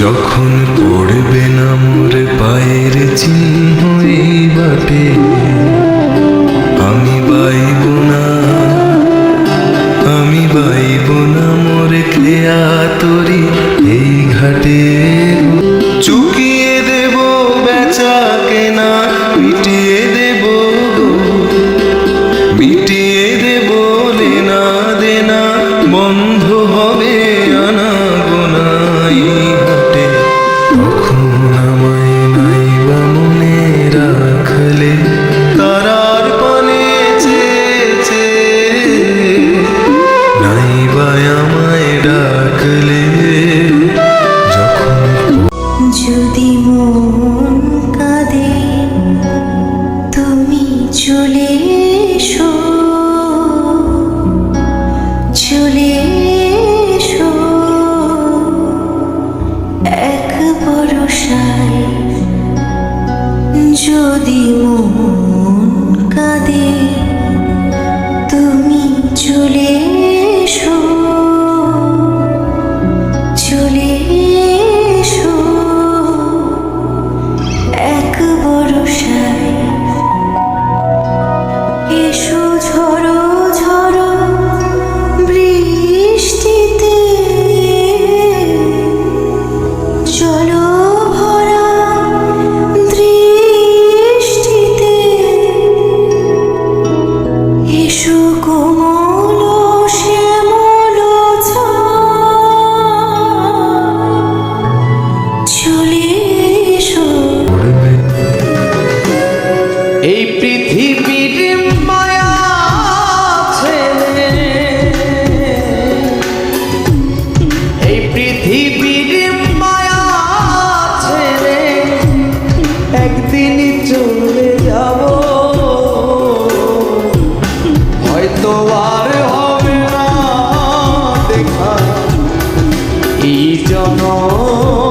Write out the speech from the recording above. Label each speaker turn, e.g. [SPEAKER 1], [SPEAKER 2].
[SPEAKER 1] যখন পড়বে না মোর পায়ের চিহ্ন এই বাটে, আমি বাইব না, আমি বাইব না মোর খেয়া তরি এই ঘাটে। চুকিয়ে দেব বেচা কেনা, মিটিয়ে দেব গো, মিটিয়ে দেব লেনা দেনা, বন্ধ হবে আনা গোনা এই হাটে। তখন আমায় নাইবা মনে রাখলে, তারার পানে চেয়েছে নাইবা আমায় ডাকলে।
[SPEAKER 2] যদি মন কাঁদে তুমি চলে এসো, চলে এসো এক ভরসায়। যদি মন কাঁদে তুমি চলে এসো, চলে এসো এক ভরসায়। এসো ঝড়ো ঝড়ো বৃষ্টিতে, চলো ভরা দৃষ্টিতে। এসো কোমল শ্যামল চলে এসো।
[SPEAKER 3] এই পৃথিবীর মায়া ছেড়ে, এই পৃথিবীর মায়া ছেড়ে একদিন চলে যাব, হয়তো আর হবে না দেখা এই জনম।